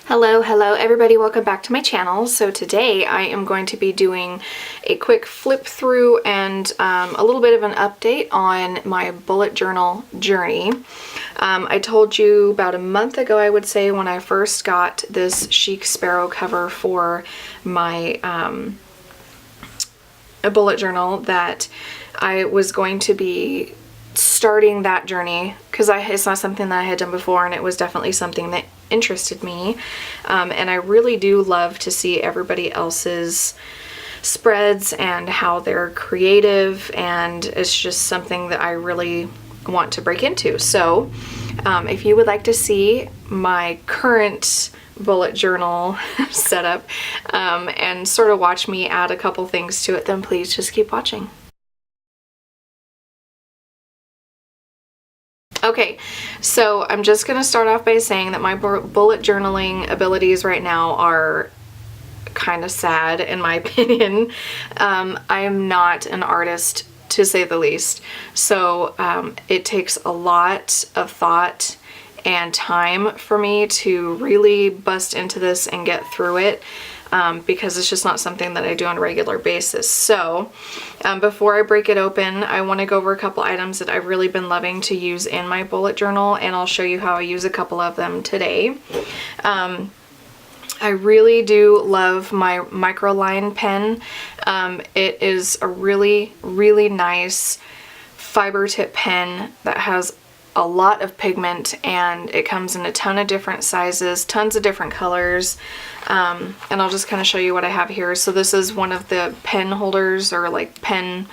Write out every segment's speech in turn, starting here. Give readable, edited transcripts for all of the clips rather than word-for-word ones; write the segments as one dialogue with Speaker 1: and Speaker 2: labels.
Speaker 1: Hello everybody, welcome back to my channel. So today I am going to be doing a quick flip through and a little bit of an update on my bullet journal journey. I told you about a month ago, I would say, when I first got this chic sparrow cover for my a bullet journal that I was going to be starting that journey because it's not something that I had done before, and it was definitely something that interested me, and I really do love to see everybody else's spreads and how they're creative, and it's just something that I really want to break into. So if you would like to see my current bullet journal setup and sort of watch me add a couple things to it, then please just keep watching. Okay, so I'm just going to start off by saying that my bullet journaling abilities right now are kind of sad, in my opinion. I am not an artist, to say the least, so it takes a lot of thought and time for me to really bust into this and get through it. Because it's just not something that I do on a regular basis. So before I break it open, I want to go over a couple items that I've really been loving to use in my bullet journal, and I'll show you how I use a couple of them today. I really do love my microline pen. It is a really nice fiber tip pen that has a lot of pigment, and it comes in a ton of different sizes, tons of different colors, and I'll just kind of show you what I have here. So this is one of the pen holders, or like pen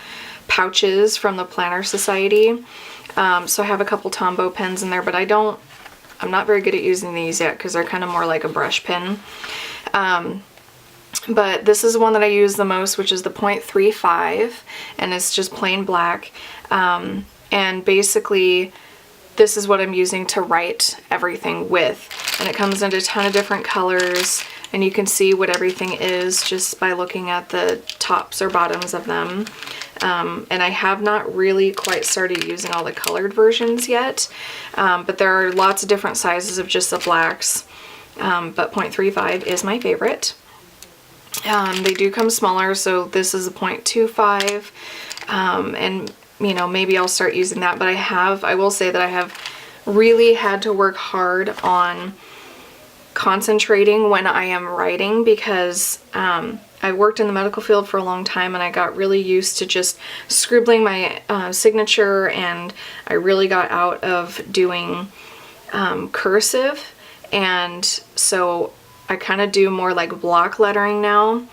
Speaker 1: pouches, from the Planner Society. So I have a couple Tombow pens in there, but I'm not very good at using these yet because they're kind of more like a brush pen. But this is one that I use the most, which is the 0.35, and it's just plain black, and basically this is what I'm using to write everything with, and it comes in a ton of different colors, and you can see what everything is just by looking at the tops or bottoms of them. And I have not really quite started using all the colored versions yet, but there are lots of different sizes of just the blacks, but 0.35 is my favorite. They do come smaller, so this is a 0.25, and you know, maybe I'll start using that, but I will say that I have really had to work hard on concentrating when I am writing, because I worked in the medical field for a long time, and I got really used to just scribbling my signature, and I really got out of doing cursive, and so I kind of do more like block lettering now,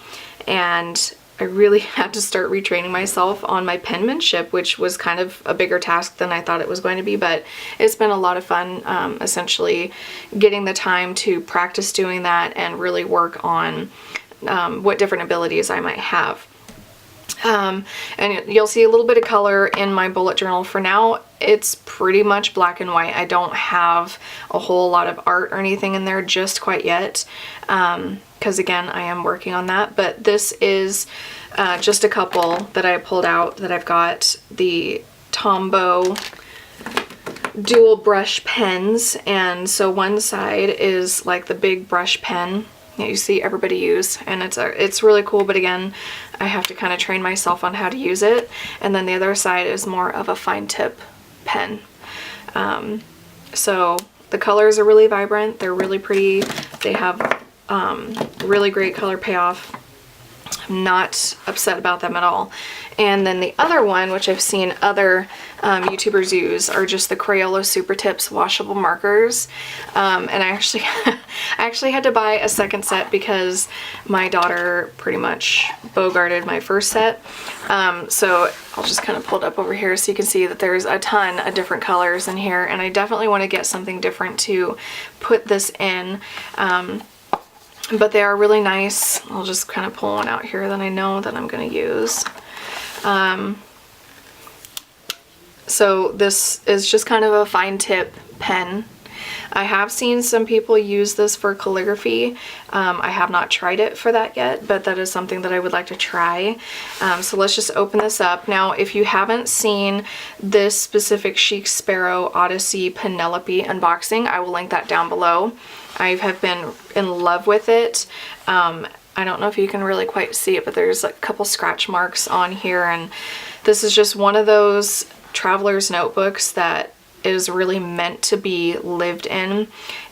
Speaker 1: and I really had to start retraining myself on my penmanship, which was kind of a bigger task than I thought it was going to be, but it's been a lot of fun, essentially getting the time to practice doing that and really work on what different abilities I might have. And you'll see a little bit of color in my bullet journal. For now, it's pretty much black and white. I don't have a whole lot of art or anything in there just quite yet, because again, I am working on that. But this is just a couple that I pulled out that I've got: the Tombow dual brush pens, and so one side is like the big brush pen that you see everybody use, and it's really cool, but again, I have to kind of train myself on how to use it. And then the other side is more of a fine tip pen. So the colors are really vibrant, they're really pretty, they have really great color payoff. I'm not upset about them at all. And then the other one, which I've seen other YouTubers use, are just the Crayola Super Tips washable markers. And I actually had to buy a second set because my daughter pretty much bogarted my first set. So I'll just kind of pull it up over here so you can see that there's a ton of different colors in here, and I definitely want to get something different to put this in. But they are really nice. I'll just kind of pull one out here that I know that I'm going to use. So this is just kind of a fine tip pen, I have seen some people use this for calligraphy. I have not tried it for that yet, but that is something that I would like to try. So let's just open this up. Now, if you haven't seen this specific Chic Sparrow Odyssey Penelope unboxing, I will link that down below. I have been in love with it. I don't know if you can really quite see it, but there's like a couple scratch marks on here, and this is just one of those traveler's notebooks that is really meant to be lived in,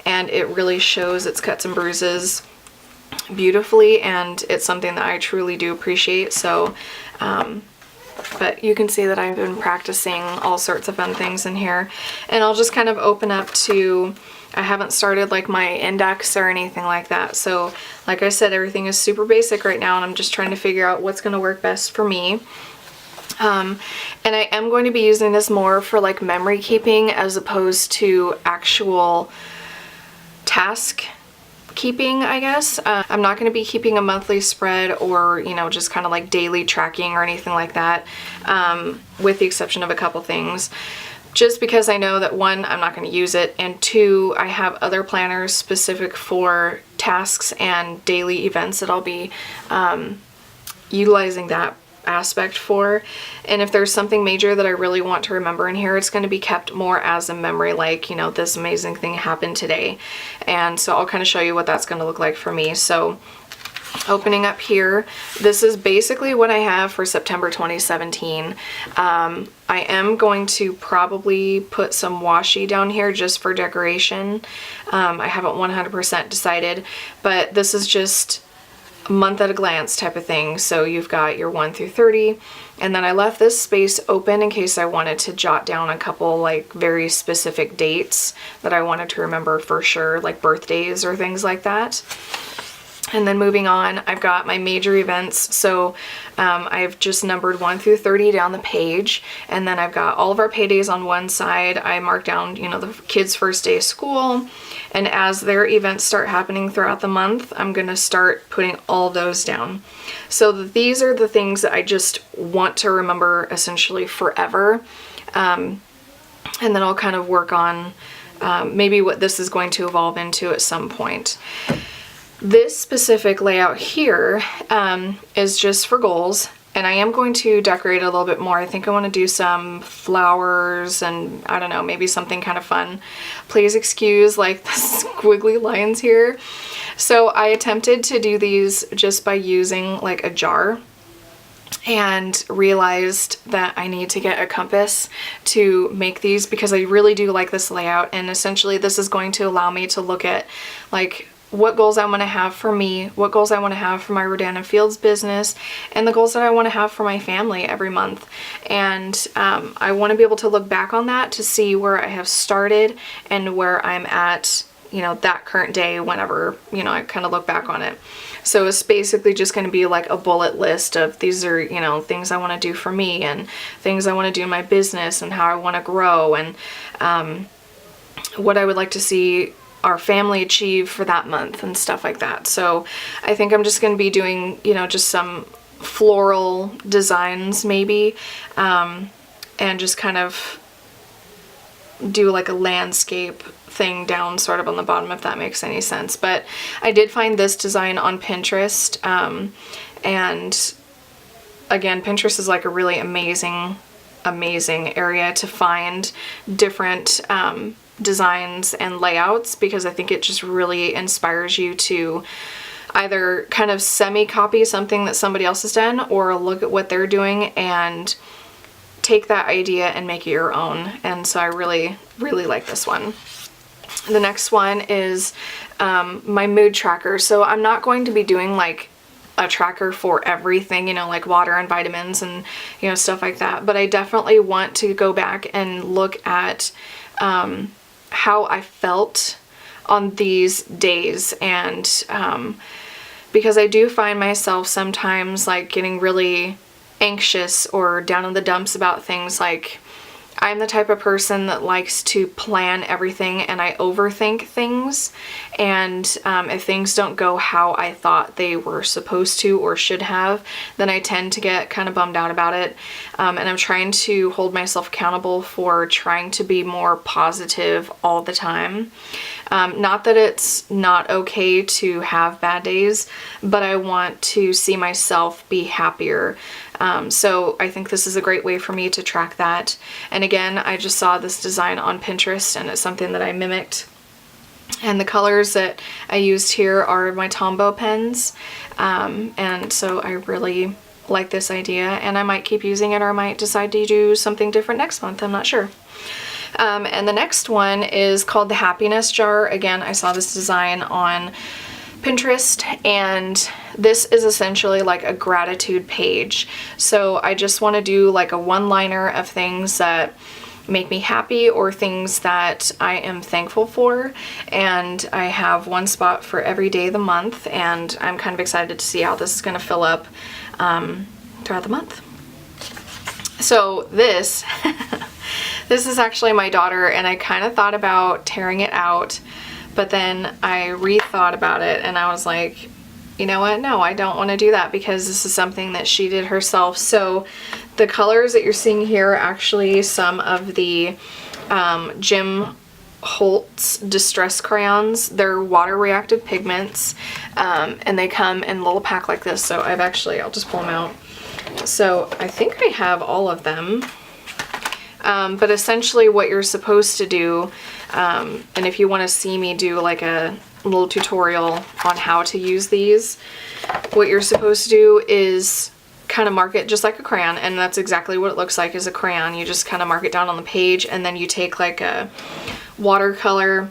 Speaker 1: and it really shows its cuts and bruises beautifully, and it's something that I truly do appreciate. So but you can see that I've been practicing all sorts of fun things in here, and I'll just kind of open up to, I haven't started like my index or anything like that. So like I said, everything is super basic right now, and I'm just trying to figure out what's going to work best for me. And I am going to be using this more for like memory keeping as opposed to actual task keeping, I guess. I'm not going to be keeping a monthly spread or, you know, just kind of like daily tracking or anything like that, with the exception of a couple things. Just because I know that one, I'm not going to use it, and two, I have other planners specific for tasks and daily events that I'll be utilizing that aspect for. And if there's something major that I really want to remember in here, it's going to be kept more as a memory, like, you know, this amazing thing happened today. And so I'll kind of show you what that's going to look like for me. So opening up here, this is basically what I have for September 2017. I am going to probably put some washi down here just for decoration. I haven't 100% decided, but this is just a month at a glance type of thing. So you've got your 1 through 30, and then I left this space open in case I wanted to jot down a couple like very specific dates that I wanted to remember for sure, like birthdays or things like that. And then moving on, I've got my major events. So I've just numbered 1 through 30 down the page. And then I've got all of our paydays on one side. I marked down, you know, the kids' first day of school. And as their events start happening throughout the month, I'm going to start putting all those down. So these are the things that I just want to remember essentially forever. And then I'll kind of work on maybe what this is going to evolve into at some point. This specific layout here is just for goals, and I am going to decorate a little bit more. I think I want to do some flowers and I don't know, maybe something kind of fun. Please excuse like the squiggly lines here. So I attempted to do these just by using like a jar, and realized that I need to get a compass to make these because I really do like this layout, and essentially this is going to allow me to look at like what goals I want to have for me, what goals I want to have for my Rodan and Fields business, and the goals that I want to have for my family every month. And I want to be able to look back on that to see where I have started and where I'm at, you know, that current day whenever, you know, I kind of look back on it. So it's basically just going to be like a bullet list of these are, you know, things I want to do for me and things I want to do in my business and how I want to grow and what I would like to see our family achieve for that month and stuff like that. So I think I'm just going to be doing, you know, just some floral designs maybe, and just kind of do like a landscape thing down sort of on the bottom, if that makes any sense. But I did find this design on Pinterest, and again, Pinterest is like a really amazing area to find different designs and layouts, because I think it just really inspires you to either kind of semi-copy something that somebody else has done or look at what they're doing and take that idea and make it your own. And so I really like this one. The next one is my mood tracker. So I'm not going to be doing like a tracker for everything, you know, like water and vitamins and, you know, stuff like that. But I definitely want to go back and look at how I felt on these days, and because I do find myself sometimes like getting really anxious or down in the dumps about things like I'm the type of person that likes to plan everything, and I overthink things, and if things don't go how I thought they were supposed to or should have, then I tend to get kind of bummed out about it, and I'm trying to hold myself accountable for trying to be more positive all the time. Not that it's not okay to have bad days, but I want to see myself be happier. So I think this is a great way for me to track that. And again, I just saw this design on Pinterest, and it's something that I mimicked. And the colors that I used here are my Tombow pens. And so I really like this idea, and I might keep using it, or I might decide to do something different next month. I'm not sure. And the next one is called the Happiness Jar. Again, I saw this design on Pinterest, and this is essentially like a gratitude page. So I just want to do like a one-liner of things that make me happy or things that I am thankful for, and I have one spot for every day of the month, and I'm kind of excited to see how this is going to fill up throughout the month. So this this is actually my daughter, and I kind of thought about tearing it out, but then I rethought about it, and I was like, you know what, no, I don't want to do that, because this is something that she did herself. So the colors that you're seeing here are actually some of the Jim Holtz Distress crayons. They're water reactive pigments, and they come in a little pack like this. So I'll just pull them out. So I think I have all of them. But essentially what you're supposed to do, and if you want to see me do like a little tutorial on how to use these, what you're supposed to do is kind of mark it just like a crayon, and that's exactly what it looks like, is a crayon. You just kind of mark it down on the page, and then you take like a watercolor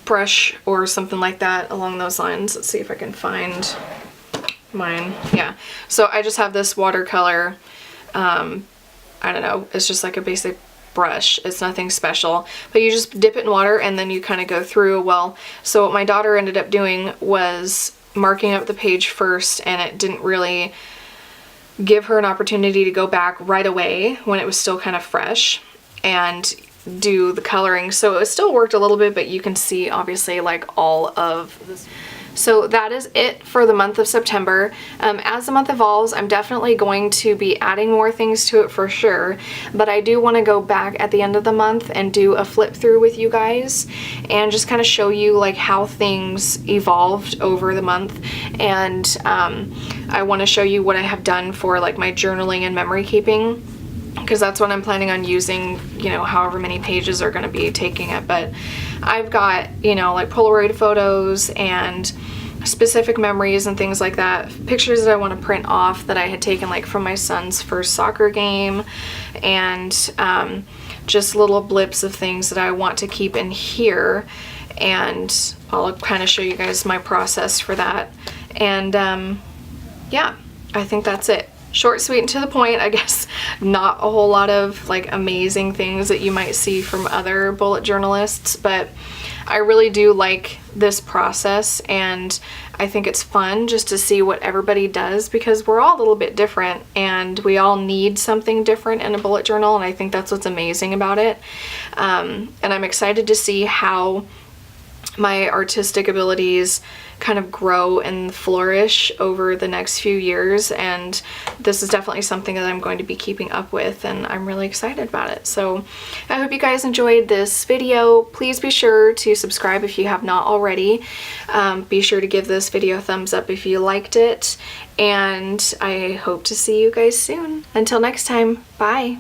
Speaker 1: brush or something like that along those lines. Let's see if I can find mine. Yeah, so I just have this watercolor, I don't know, it's just like a basic brush. It's nothing special, but you just dip it in water and then you kind of go through. Well, so what my daughter ended up doing was marking up the page first, and it didn't really give her an opportunity to go back right away when it was still kind of fresh and do the coloring. So it still worked a little bit, but you can see obviously like all of this. So that is it for the month of September. As the month evolves, I'm definitely going to be adding more things to it for sure, but I do want to go back at the end of the month and do a flip through with you guys and just kind of show you like how things evolved over the month. And I want to show you what I have done for like my journaling and memory keeping, because that's what I'm planning on using, you know, however many pages are going to be taking it. But I've got, you know, like Polaroid photos and specific memories and things like that, pictures that I want to print off that I had taken like from my son's first soccer game, and just little blips of things that I want to keep in here, and I'll kind of show you guys my process for that. And yeah, I think that's it. Short, sweet, and to the point. I guess not a whole lot of like amazing things that you might see from other bullet journalists, but I really do like this process, and I think it's fun just to see what everybody does, because we're all a little bit different and we all need something different in a bullet journal, and I think that's what's amazing about it. And I'm excited to see how my artistic abilities kind of grow and flourish over the next few years, and this is definitely something that I'm going to be keeping up with, and I'm really excited about it. So I hope you guys enjoyed this video. Please be sure to subscribe if you have not already. Be sure to give this video a thumbs up if you liked it, and I hope to see you guys soon. Until next time, bye.